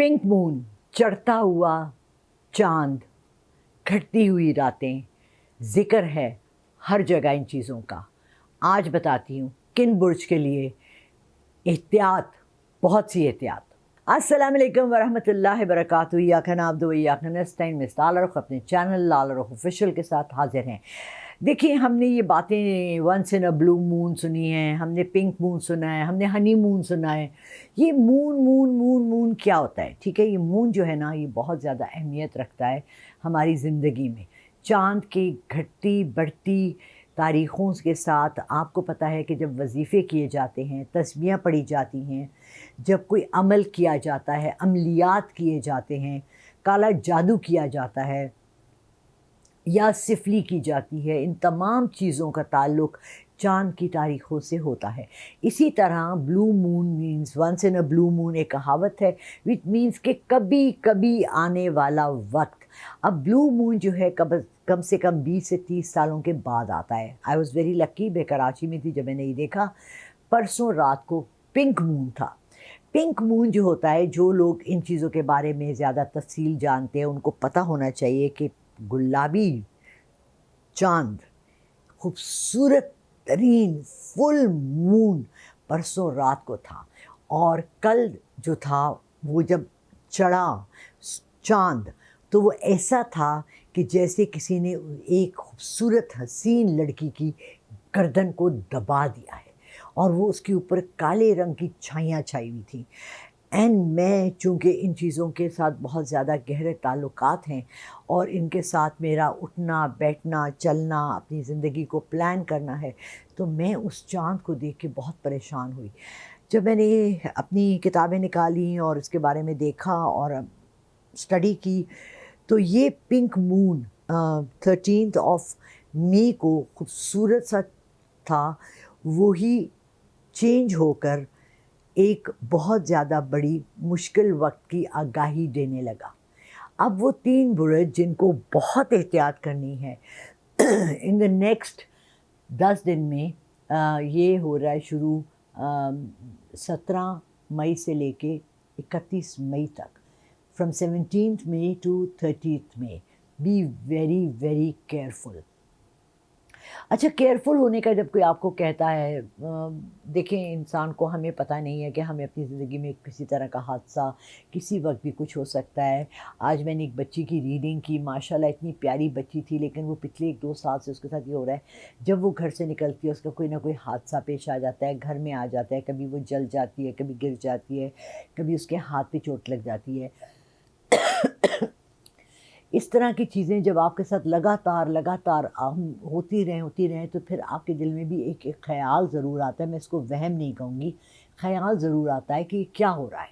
Pink moon, चढ़ता हुआ चांद, घटती हुई रातें, ज़िक्र है हर जगह इन चीज़ों का। आज बताती हूँ किन बुर्ज के लिए एहतियात, बहुत सी एहतियात। अस्सलाम वालेकुम वरहमतुल्लाहि वबरकातुहू। इय्याका नअब्दु व इय्याका नस्तईन। मिस लाला रुख अपने चैनल लाला रुख ऑफिशियल के साथ हाजिर हैं। देखिए, हमने ये बातें once in a blue moon सुनी हैं, हमने पिंक मून सुना है, हमने हनी मून सुना है। ये मून मून मून मून क्या होता है? ठीक है, ये मून जो है ना, ये बहुत ज़्यादा अहमियत रखता है हमारी ज़िंदगी में। चाँद की घटती बढ़ती तारीख़ों के साथ आपको पता है कि जब वजीफ़े किए जाते हैं, तस्बीहां पढ़ी जाती हैं, जब कोई अमल किया जाता है, अमलियात किए जाते हैं, काला जादू किया जाता है या सिफली की जाती है, इन तमाम चीज़ों का ताल्लुक़ चाँद की तारीख़ों से होता है। इसी तरह blue moon means once in a blue moon एक कहावत है, विच मीन्स कि कभी कभी आने वाला वक्त। अब ब्लू मून जो है कम से कम 20 से 30 सालों के बाद आता है। आई वॉज़ वेरी लकी, मैं कराची में थी जब मैंने ये देखा। परसों रात को पिंक मून था। पिंक मून जो होता है, जो लोग इन चीज़ों के बारे में ज़्यादा तफसील जानते हैं उनको पता होना चाहिए कि गुलाबी चाँद, खूबसूरत तरीन फुल मून परसों रात को था। और कल जो था वो जब चढ़ा चाँद, तो वो ऐसा था कि जैसे किसी ने एक खूबसूरत हसीन लड़की की गर्दन को दबा दिया है और वो उसके ऊपर काले रंग की छाइयाँ छाई हुई थी। एंड मैं चूँकि इन चीज़ों के साथ बहुत ज़्यादा गहरे ताल्लुकात हैं और इनके साथ मेरा उठना बैठना चलना, अपनी ज़िंदगी को प्लान करना है, तो मैं उस चाँद को देख के बहुत परेशान हुई। जब मैंने अपनी किताबें निकाली और इसके बारे में देखा और स्टडी की, तो ये pink moon 13th of May को खूबसूरत सा था, वही चेंज होकर एक बहुत ज़्यादा बड़ी मुश्किल वक्त की आगाही देने लगा। अब वो 3 बुर्ज जिनको बहुत एहतियात करनी है इन द नेक्स्ट 10 दिन में, ये हो रहा है शुरू 17 मई से लेके 31 मई तक, from 17th May to 30th May। Be very very careful. अच्छा, केयरफुल होने का जब कोई आपको कहता है, देखें, इंसान को, हमें पता नहीं है कि हमें अपनी ज़िंदगी में किसी तरह का हादसा किसी वक्त भी कुछ हो सकता है। आज मैंने एक बच्ची की रीडिंग की, माशाल्लाह इतनी प्यारी बच्ची थी, लेकिन वो पिछले 1-2 साल से उसके साथ ये हो रहा है, जब वो घर से निकलती है उसका कोई ना कोई हादसा पेश आ जाता है, घर में आ जाता है। कभी वो जल जाती है, कभी गिर जाती है, कभी उसके हाथ पे चोट लग जाती है। इस तरह की चीज़ें जब आपके साथ लगातार होती रहें तो फिर आपके दिल में भी एक ख़्याल ज़रूर आता है। मैं इसको वहम नहीं कहूँगी, ख़्याल ज़रूर आता है कि क्या हो रहा है।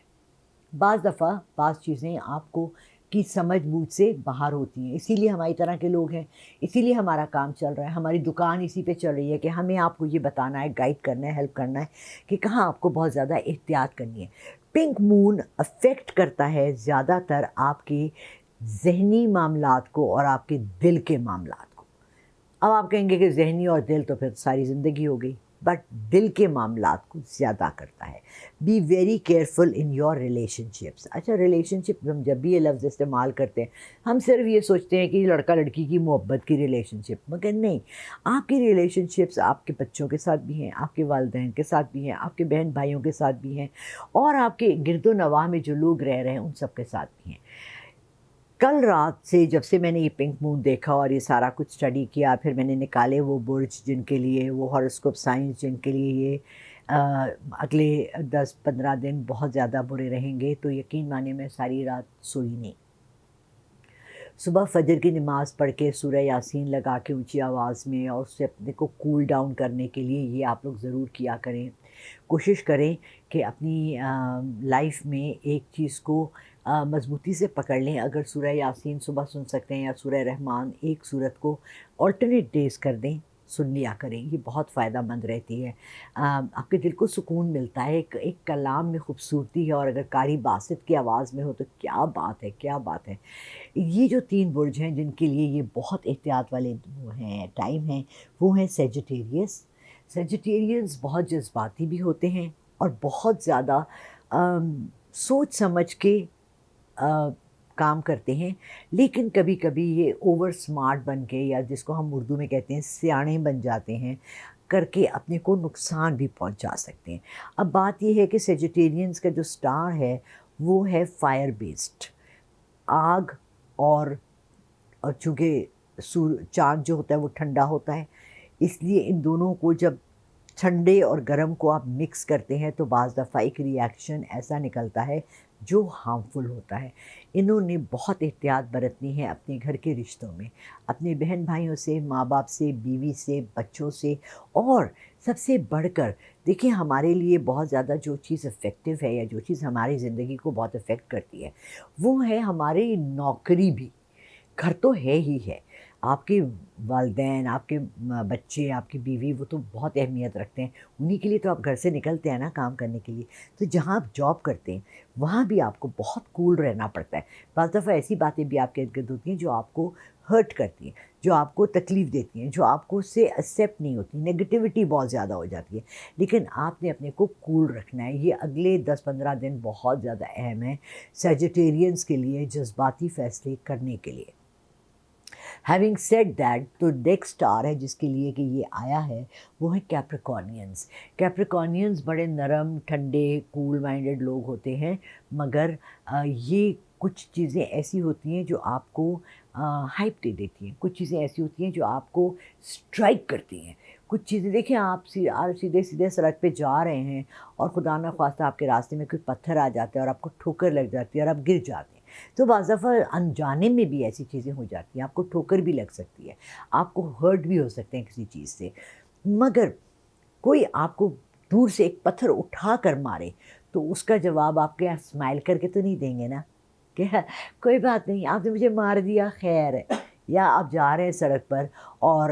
बाज़ दफ़ा बाज़ चीज़ें आपको की समझ बूझ से बाहर होती हैं, इसीलिए हमारी तरह के लोग हैं, इसीलिए हमारा काम चल रहा है, हमारी दुकान इसी पे चल रही है कि हमें आपको ये बताना है, गाइड करना है, हेल्प करना है कि कहाँ आपको बहुत ज़्यादा एहतियात करनी है। पिंक मून अफेक्ट करता है ज़्यादातर आपके ज़हनी मामलात को और आपके दिल के मामलात को। अब आप कहेंगे कि ज़हनी और दिल तो फिर सारी ज़िंदगी हो गई, बट दिल के मामलात को ज़्यादा करता है। Be very careful in your relationships. अच्छा, रिलेशनशिप, हम जब भी ये लफ्ज़ इस्तेमाल करते हैं हम सिर्फ ये सोचते हैं कि लड़का लड़की की मोहब्बत की रिलेशनशिप, मगर नहीं, आपकी रिलेशनशिप्स आपके बच्चों के साथ भी हैं, आपके वालिदैन के साथ भी हैं, आपके बहन भाइयों के साथ भी हैं, और आपके गिरदो नवाह में जो लोग रह रहे हैं उन सब के साथ भी हैं। कल रात से जब से मैंने ये पिंक मून देखा और ये सारा कुछ स्टडी किया, फिर मैंने निकाले वो बुर्ज जिनके लिए, वो हॉरोस्कोप साइंस जिनके लिए ये अगले 10-15 दिन बहुत ज़्यादा बुरे रहेंगे, तो यकीन माने मैं सारी रात सोई नहीं। सुबह फजर की नमाज़ पढ़ के सूरह यासीन लगा के ऊंची आवाज़ में, और उससे अपने को कूल डाउन करने के लिए ये आप लोग ज़रूर किया करें। कोशिश करें कि अपनी लाइफ में एक चीज़ को मज़बूती से पकड़ लें। अगर सूरह यासीन सुबह सुन सकते हैं या सूरह रहमान, एक सूरत को ऑल्टरनेट डेज़ कर दें, सुन लिया करें, ये बहुत फ़ायदा मंद रहती है। आपके दिल को सुकून मिलता है, एक कलाम में खूबसूरती है, और अगर कारी बासित की आवाज़ में हो तो क्या बात है, क्या बात है। ये जो 3 बुर्ज हैं जिनके लिए ये बहुत एहतियात वाले वो हैं, टाइम हैं, वो हैं सेजिटेरियस। सेजिटेरियंस बहुत जज्बाती भी होते हैं और बहुत ज़्यादा सोच समझ के काम करते हैं, लेकिन कभी कभी ये ओवर स्मार्ट बन के, या जिसको हम उर्दू में कहते हैं सियाणे बन जाते हैं, करके अपने को नुकसान भी पहुंचा सकते हैं। अब बात ये है कि सेजिटेरियंस का जो स्टार है वो है फायर बेस्ड, आग, और चूँकि चाँद जो होता है वो ठंडा होता है, इसलिए इन दोनों को जब ठंडे और गर्म को आप मिक्स करते हैं तो बाज़ दफ़ा एक रिएक्शन ऐसा निकलता है जो हार्मफुल होता है। इन्होंने बहुत एहतियात बरतनी है अपने घर के रिश्तों में, अपने बहन भाइयों से, माँ बाप से, बीवी से, बच्चों से, और सबसे बढ़कर देखिए हमारे लिए बहुत ज़्यादा जो चीज़ इफ़ेक्टिव है, या जो चीज़ हमारी ज़िंदगी को बहुत इफ़ेक्ट करती है, वो है हमारी नौकरी भी। घर तो है ही है, आपके वालिदैन, आपके बच्चे, आपकी बीवी, वो तो बहुत अहमियत रखते हैं, उन्हीं के लिए तो आप घर से निकलते हैं ना काम करने के लिए। तो जहाँ आप जॉब करते हैं वहाँ भी आपको बहुत कूल रहना पड़ता है। बाज़ दफ़ा ऐसी बातें भी आपके इर्द-गिर्द होती हैं जो आपको हर्ट करती हैं, जो आपको तकलीफ़ देती हैं, जो आपको उससे एक्सेप्ट नहीं होती, नेगेटिविटी बहुत ज़्यादा हो जाती है। लेकिन आपने अपने को कूल रखना है। ये अगले 10-15 दिन बहुत ज़्यादा अहम है सजिटेरियंस के लिए जज़्बाती फ़ैसले करने के लिए। हैविंग सेड दैट, तो नेक्स्ट स्टार है जिसके लिए कि ये आया है वो है कैप्रिकॉर्नियंस। कैप्रिकॉर्नियंस बड़े नरम, ठंडे, कूल माइंडेड लोग होते हैं, मगर ये कुछ चीज़ें ऐसी होती हैं जो आपको हाइप दे देती हैं, कुछ चीज़ें ऐसी होती हैं जो आपको स्ट्राइक करती हैं। कुछ चीज़ें देखिए, आप सीधे सीधे सड़क पे जा रहे हैं और खुदा न ख्वास्ता आपके रास्ते में कोई पत्थर आ जाता है और आपको ठोकर लग जाती है और आप गिर जाते हैं। तो बाज़ दफ़ा अनजाने में भी ऐसी चीज़ें हो जाती हैं, आपको ठोकर भी लग सकती है, आपको हर्ट भी हो सकते हैं किसी चीज़ से। मगर कोई आपको दूर से एक पत्थर उठा कर मारे तो उसका जवाब आपके यहाँ स्माइल करके तो नहीं देंगे ना, कि कोई बात नहीं, आपने मुझे मार दिया, खैर है। या आप जा रहे हैं सड़क पर और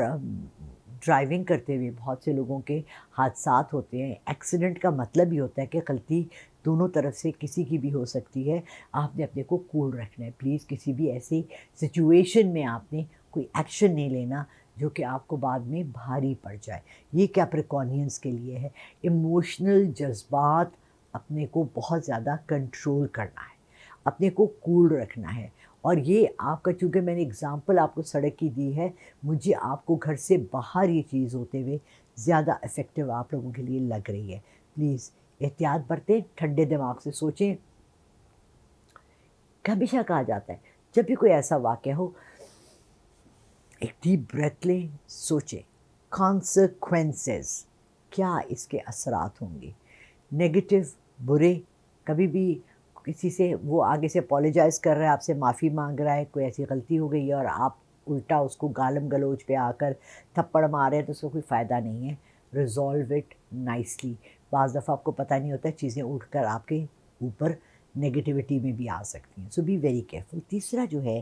ड्राइविंग करते हुए बहुत से लोगों के हादसात होते हैं। एक्सीडेंट का मतलब ही होता है कि गलती दोनों तरफ से किसी की भी हो सकती है। आपने अपने को कूल रखना है। प्लीज़ किसी भी ऐसी सिचुएशन में आपने कोई एक्शन नहीं लेना जो कि आपको बाद में भारी पड़ जाए। ये कैप्रिकॉर्नियंस के लिए है। इमोशनल जज्बात अपने को बहुत ज़्यादा कंट्रोल करना है, अपने को कूल रखना है। और ये आपका, चूँकि मैंने एग्ज़ाम्पल आपको सड़क की दी है, मुझे आपको घर से बाहर ये चीज़ होते हुए ज़्यादा इफ़ेक्टिव आप लोगों के लिए लग रही है। प्लीज़ एहतियात बरतें, ठंडे दिमाग से सोचें। हमेशा कहा जाता है जब भी कोई ऐसा वाक़या हो, एक डीप ब्रेथ लें, सोचें कॉन्सिक्वेंसेस, क्या इसके असरात होंगे, नेगेटिव, बुरे। कभी भी किसी से वो आगे से अपोलोजाइज़ कर रहा है, आपसे माफ़ी मांग रहा है, कोई ऐसी गलती हो गई है और आप उल्टा उसको गालम गलोच पे आकर थप्पड़ मार रहे हैं, तो उसका कोई फ़ायदा नहीं है। Resolve it nicely. बाज़ दफ़ा आपको पता नहीं होता है, चीज़ें उठ कर आपके ऊपर नेगेटिविटी में भी आ सकती हैं। सो बी वेरी केयरफुल। तीसरा जो है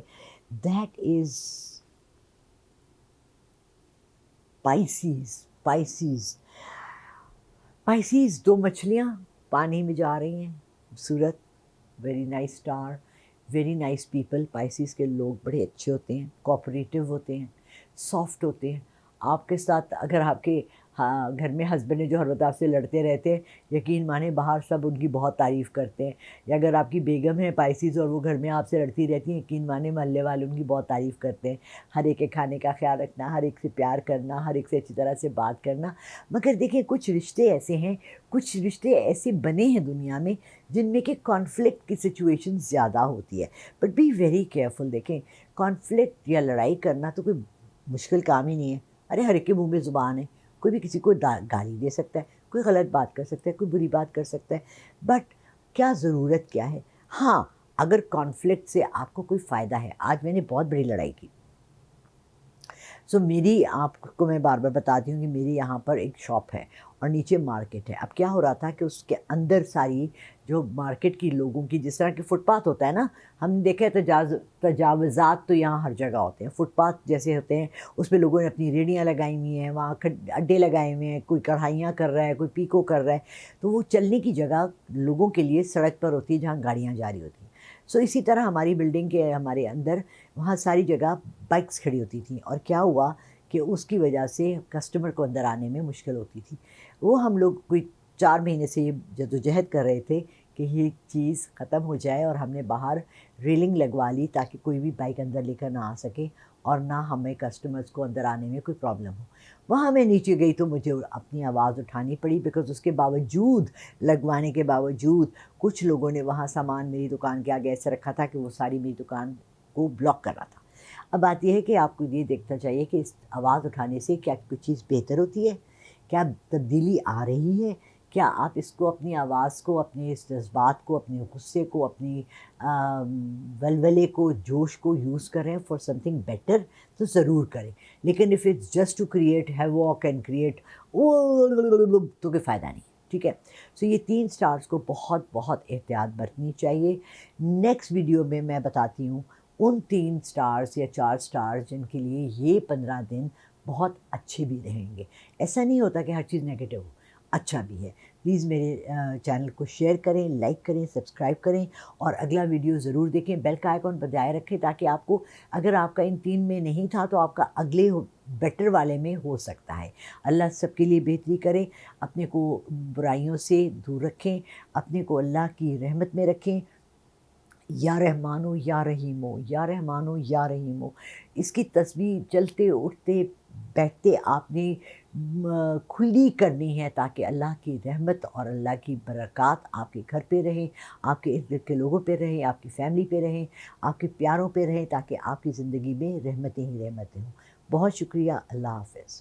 दैट इज़ पाइसीज़। पाइसीज़ 2 मछलियाँ पानी में जा रही हैं, खूबसूरत, very nice star, very nice people. पाइसीज़ के लोग बड़े अच्छे होते हैं, कोऑपरेटिव होते हैं, सॉफ्ट होते हैं। आपके साथ अगर आपके घर में हस्बैंड है जो हर वक्त आपसे लड़ते रहते हैं, यकीन माने बाहर सब उनकी बहुत तारीफ़ करते हैं। या अगर आपकी बेगम है पाइसीज़ और वो घर में आपसे लड़ती रहती हैं, यकीन माने मोहल्ले वाले उनकी बहुत तारीफ़ करते हैं। हर एक के खाने का ख्याल रखना, हर एक से प्यार करना, हर एक से अच्छी तरह से बात करना। मगर देखिए, कुछ रिश्ते ऐसे हैं, कुछ रिश्ते ऐसे बने हैं दुनिया में जिनमें कि कॉन्फ्लिक्ट की सिचुएशन ज़्यादा होती है। But be very careful. देखें, कॉन्फ्लिक्ट या लड़ाई करना तो कोई मुश्किल काम ही नहीं है। अरे हर एक के मुँह में ज़ुबान है, कोई भी किसी को गाली दे सकता है, कोई गलत बात कर सकता है, कोई बुरी बात कर सकता है। बट क्या ज़रूरत क्या है? हाँ, अगर कॉन्फ्लिक्ट से आपको कोई फ़ायदा है। आज मैंने बहुत बड़ी लड़ाई की। सो मेरी, आपको मैं बार बार बताती हूँ कि मेरी यहाँ पर एक शॉप है और नीचे मार्केट है। अब क्या हो रहा था कि उसके अंदर सारी जो मार्केट की लोगों की, जिस तरह के फुटपाथ होता है ना, हम देखें तजावज़ात तो यहाँ हर जगह होते हैं। फुटपाथ जैसे होते हैं, उस पर लोगों ने अपनी रेहड़ियाँ लगाई हुई हैं, वहाँ अड्डे लगाए हुए हैं, कोई कढ़ाइयाँ कर रहा है, कोई पीको कर रहा है। तो वो चलने की जगह लोगों के लिए सड़क पर होती है जहाँ गाड़ियाँ जा रही होती हैं। सो इसी तरह हमारी बिल्डिंग के हमारे अंदर वहाँ सारी जगह बाइक्स खड़ी होती थी। और क्या हुआ कि उसकी वजह से कस्टमर को अंदर आने में मुश्किल होती थी। वो हम लोग कोई 4 महीने से ये जद्दोजहद कर रहे थे کہ یہ چیز ختم ہو جائے اور ہم نے باہر ریلنگ لگوا لی تاکہ کوئی بھی بائک اندر لے کر نہ آ سکے اور نہ ہمیں کسٹمرز کو اندر آنے میں کوئی پرابلم ہو۔ وہاں میں نیچے گئی تو مجھے اپنی آواز اٹھانی پڑی، بیکاز اس کے باوجود، لگوانے کے باوجود، کچھ لوگوں نے وہاں سامان میری دکان کے آگے ایسے رکھا تھا کہ وہ ساری میری دکان کو بلاک کر رہا تھا۔ اب بات یہ ہے کہ آپ کو یہ دیکھنا چاہیے کہ اس آواز اٹھانے سے کیا کوئی چیز بہتر ہوتی ہے، کیا تبدیلی آ رہی ہے، کیا آپ اس کو، اپنی آواز کو، اپنے اس جذبات کو، اپنے غصے کو، اپنی ولولے کو، جوش کو یوز کر رہے ہیں فار سم تھنگ بیٹر، تو ضرور کریں۔ لیکن if it's just to create havoc and create تو کوئی فائدہ نہیں، ٹھیک ہے۔ سو یہ 3 سٹارز کو بہت بہت احتیاط برتنی چاہیے۔ نیکسٹ ویڈیو میں میں بتاتی ہوں ان 3 سٹارز یا 4 سٹارز جن کے لیے یہ 15 دن بہت اچھے بھی رہیں گے۔ ایسا نہیں ہوتا کہ ہر چیز نیگیٹو ہو، اچھا بھی ہے۔ پلیز میرے چینل کو شیئر کریں، لائک کریں، سبسکرائب کریں، اور اگلا ویڈیو ضرور دیکھیں۔ بیل کا آئیکن بجائے رکھیں تاکہ آپ کو، اگر آپ کا ان 3 میں نہیں تھا تو آپ کا اگلے بیٹر والے میں ہو سکتا ہے۔ اللہ سب کے لیے بہتری کرے، اپنے کو برائیوں سے دور رکھیں، اپنے کو اللہ کی رحمت میں رکھیں۔ یا رحمانو یا رحیمو، یا رحمانو یا رحیمو، اس کی تسبیح چلتے اٹھتے بیٹھتے آپ نے کھلی کرنی ہے، تاکہ اللہ کی رحمت اور اللہ کی برکات آپ کے گھر پہ رہیں، آپ کے ارد گرد کے لوگوں پہ رہیں، آپ کی فیملی پہ رہیں، آپ کے پیاروں پہ رہیں، تاکہ آپ کی زندگی میں رحمتیں ہی رحمتیں ہوں۔ بہت شکریہ، اللہ حافظ۔